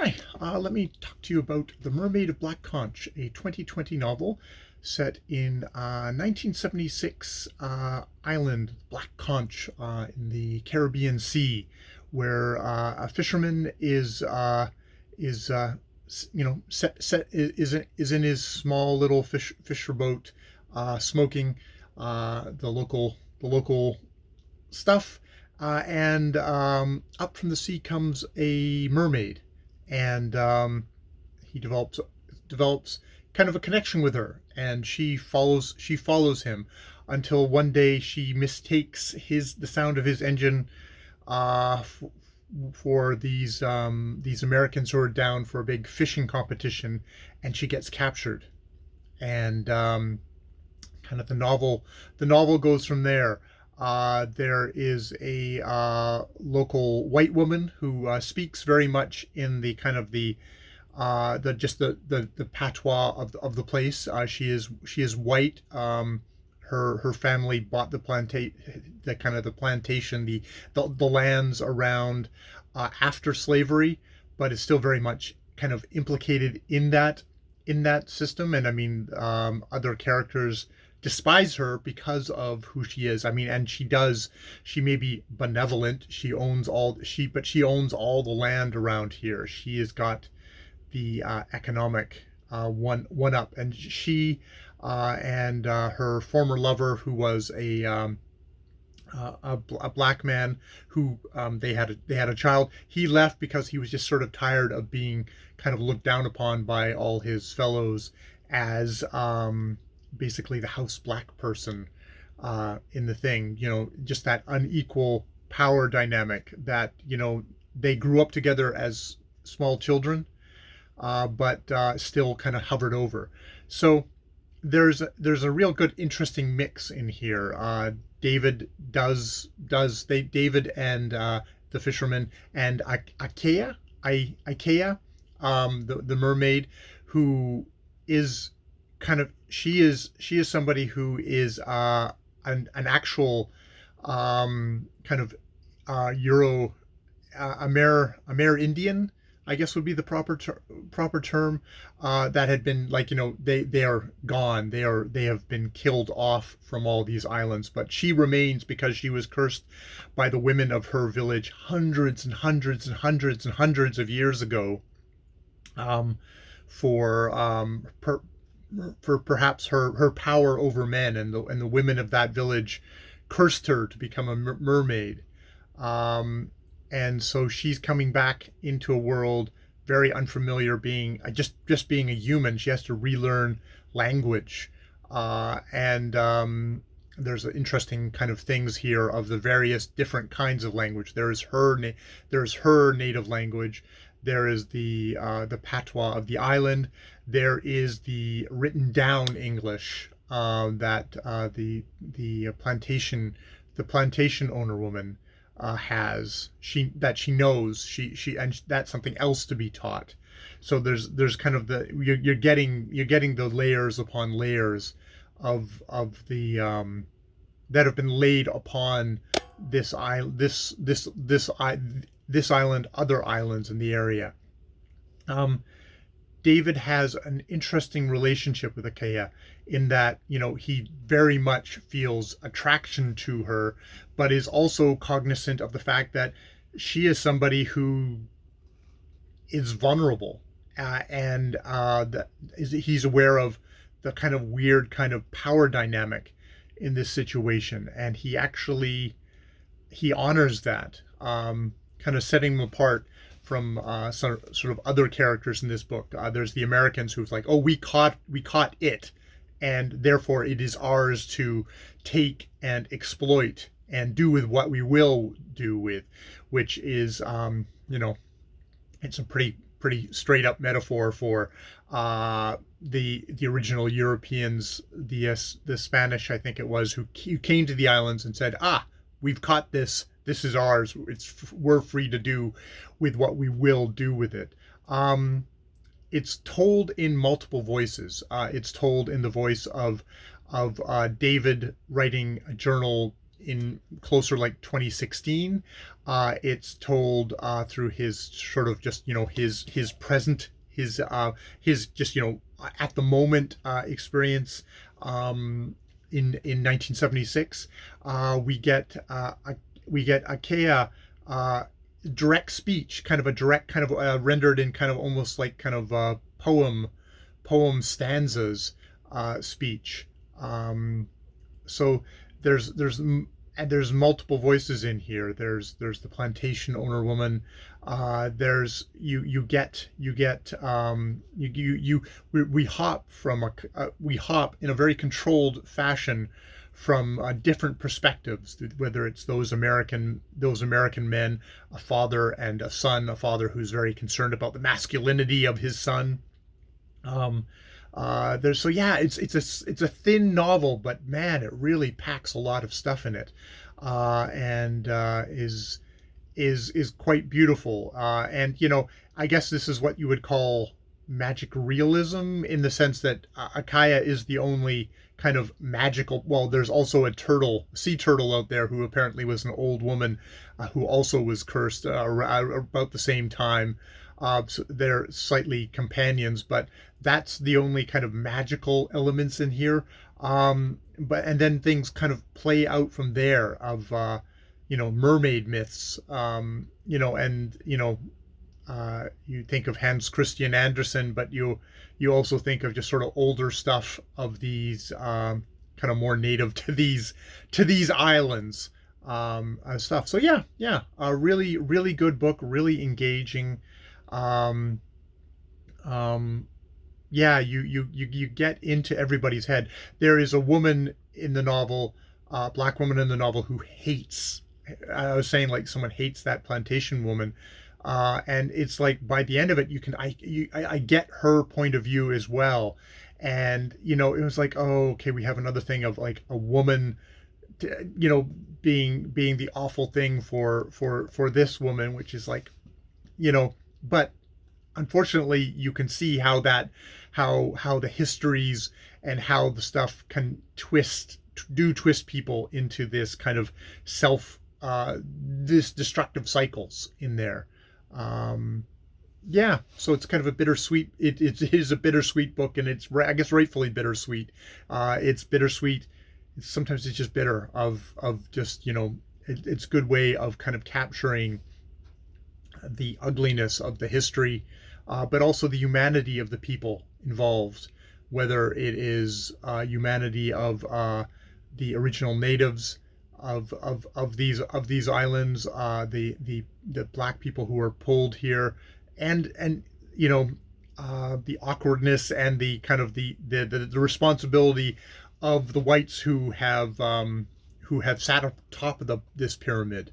Hi, let me talk to you about The Mermaid of Black Conch, a 2020 novel set in 1976 island, Black Conch, in the Caribbean Sea, where a fisherman is is in his small little fisher boat, smoking the local stuff, and up from the sea comes a mermaid, and he develops kind of a connection with her, and she follows him until one day she mistakes the sound of his engine uh, for these Americans who are down for a big fishing competition, and she gets captured, and kind of the novel goes from there. There is a local white woman who speaks very much in the kind of the patois of the place. She is white. Her family bought the plantation, the lands around after slavery, but is still very much kind of implicated in that system. And I mean, other characters despise her because of who she is. I mean, and she may be benevolent. She owns all the land around here. She has got the economic one up, and she and her former lover, who was a black man, who they had a child. He left because he was just sort of tired of being kind of looked down upon by all his fellows as basically the house black person in the thing. Just that unequal power dynamic that they grew up together as small children, but still kind of hovered over. So there's a real good interesting mix in here. David and the fisherman, and Ikea, the mermaid, who is she is somebody who is an actual kind of Euro Amer Indian, I guess would be the proper term, that had been, like, they are gone. They have been killed off from all these islands, but she remains because she was cursed by the women of her village hundreds and hundreds and hundreds and hundreds of years ago, um, for perhaps her power over men, and the women of that village cursed her to become a mermaid. Um, and so she's coming back into a world very unfamiliar, being just being a human. She has to relearn language, and there's interesting kind of things here of the various different kinds of language. There's her native language. There is the patois of the island. There is the written down English that the plantation owner woman has, she knows, and that's something else to be taught. So there's kind of you're getting the layers upon layers of the that have been laid upon this island, this island, other islands in the area. Um, David has an interesting relationship with Achaia, in that, he very much feels attraction to her, but is also cognizant of the fact that she is somebody who is vulnerable, and he's aware of the kind of weird kind of power dynamic in this situation, and he honors that, kind of setting him apart from sort of other characters in this book. There's the Americans who's like, oh, we caught it, and therefore it is ours to take and exploit and do with what we will do with, which is, it's a pretty straight up metaphor for the original Europeans, the Spanish, I think it was, who came to the islands and said, we've caught this. This is ours. We're free to do with what we will do with it. It's told in multiple voices. It's told in the voice of David, writing a journal in closer like 2016. It's told through his sort of just, his present, his just, at the moment experience. In 1976, we get Akea direct speech, kind of a direct, kind of rendered in kind of almost like kind of poem stanzas speech. So there's multiple voices in here. There's the plantation owner woman. There's we hop from we hop in a very controlled fashion from different perspectives, whether it's those American men, a father and a son, a father who's very concerned about the masculinity of his son. There's, so yeah, it's a thin novel, but man, it really packs a lot of stuff in it, and is quite beautiful. And I guess this is what you would call magic realism, in the sense that Akaya is the only kind of magical. Well, there's also a sea turtle out there who apparently was an old woman who also was cursed about the same time. So they're slightly companions, but that's the only kind of magical elements in here. And then things kind of play out from there of mermaid myths. You think of Hans Christian Andersen, but you also think of just sort of older stuff of these kind of more native to these islands stuff. So yeah, a really, really good book, really engaging. Yeah, you get into everybody's head. There is a woman in the novel, black woman in the novel, who hates. I was saying, like, someone hates that plantation woman, and it's like by the end of it, I get her point of view as well, and it was like, oh, okay, we have another thing of like a woman, being the awful thing for this woman, which is like, but unfortunately you can see how the histories and how the stuff can twist people into this kind of this destructive cycles in there. Yeah, so it's kind of a bittersweet. It is a bittersweet book, and it's, I guess, rightfully bittersweet. It's bittersweet. Sometimes it's just bitter of just it's a good way of kind of capturing the ugliness of the history, but also the humanity of the people involved, whether it is humanity of the original natives of these islands, the black people who are pulled here, and the awkwardness and the kind of the responsibility of the whites who have sat up top of this pyramid.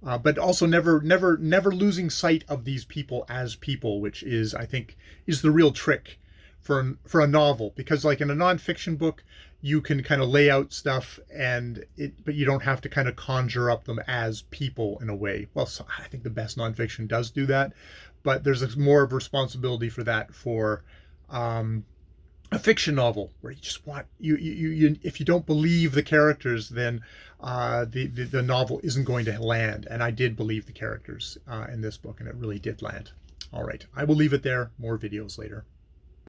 But also never losing sight of these people as people, which is, I think, is the real trick for a novel. Because like in a nonfiction book, you can kind of lay out stuff but you don't have to kind of conjure up them as people in a way. Well, so I think the best nonfiction does do that, but there's more of a responsibility for that for a fiction novel, where you just want you if you don't believe the characters, then the novel isn't going to land. And I did believe the characters in this book, and it really did land. All right, I will leave it there. More videos later.